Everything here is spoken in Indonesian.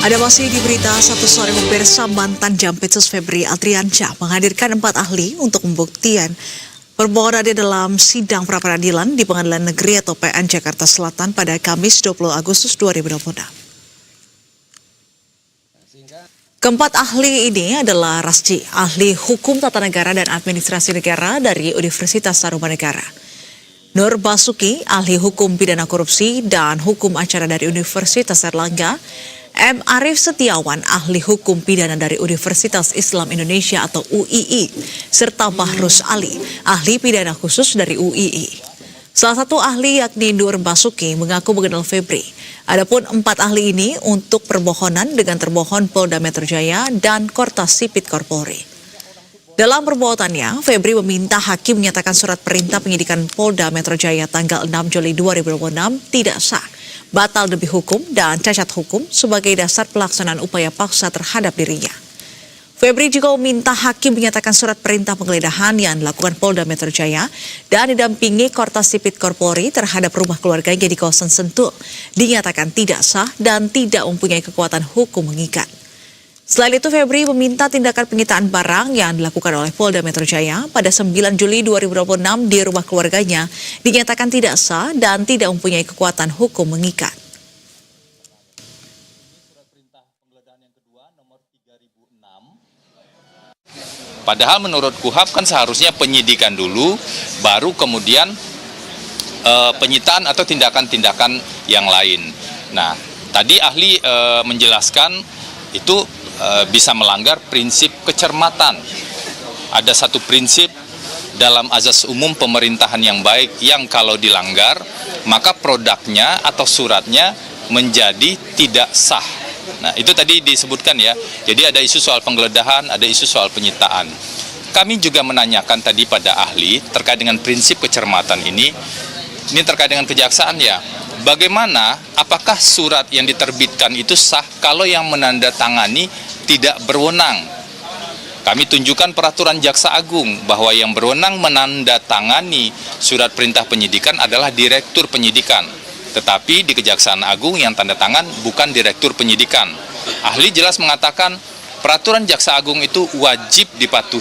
Ada masih di berita satu sore pemirsa, mantan Jampitsus Febri Adriansyah menghadirkan 4 ahli untuk pembuktian permohonannya dalam sidang pra-peradilan di Pengadilan Negeri atau PN Jakarta Selatan pada Kamis 20 Agustus 2026. Keempat ahli ini adalah Rasji, ahli hukum tata negara dan administrasi negara dari Universitas Tarumanegara; Nur Basuki, ahli hukum pidana korupsi dan hukum acara dari Universitas Erlangga; M. Arif Setiawan, ahli hukum pidana dari Universitas Islam Indonesia atau UII, serta Bahrus Ali, ahli pidana khusus dari UII. Salah satu ahli yakni Nur Basuki mengaku mengenal Febri. Adapun 4 ahli ini untuk permohonan dengan termohon Polda Metro Jaya dan Kortas Sipit Korpori. Dalam perbuatannya, Febri meminta hakim menyatakan surat perintah penyidikan Polda Metro Jaya tanggal 6 Juli 2026 tidak sah, batal demi hukum dan cacat hukum sebagai dasar pelaksanaan upaya paksa terhadap dirinya. Febri juga meminta hakim menyatakan surat perintah penggeledahan yang dilakukan Polda Metro Jaya dan didampingi Kortas Sipit Korpori terhadap rumah keluarganya di kawasan Sentul dinyatakan tidak sah dan tidak mempunyai kekuatan hukum mengikat. Selain itu, Febri meminta tindakan penyitaan barang yang dilakukan oleh Polda Metro Jaya pada 9 Juli 2026 di rumah keluarganya dinyatakan tidak sah dan tidak mempunyai kekuatan hukum mengikat. Padahal menurut KUHAP kan seharusnya penyidikan dulu, baru kemudian penyitaan atau tindakan-tindakan yang lain. Nah, tadi ahli menjelaskan itu bisa melanggar prinsip kecermatan. Ada satu prinsip dalam azas umum pemerintahan yang baik yang kalau dilanggar, maka produknya atau suratnya menjadi tidak sah. Nah, itu tadi disebutkan ya. Jadi ada isu soal penggeledahan, ada isu soal penyitaan. Kami juga menanyakan tadi pada ahli terkait dengan prinsip kecermatan ini terkait dengan kejaksaan ya. Bagaimana, apakah surat yang diterbitkan itu sah kalau yang menandatangani tidak berwenang? Kami tunjukkan peraturan Jaksa Agung bahwa yang berwenang menandatangani surat perintah penyidikan adalah Direktur Penyidikan. Tetapi di Kejaksaan Agung yang tanda tangan bukan Direktur Penyidikan. Ahli jelas mengatakan peraturan Jaksa Agung itu wajib dipatuhi.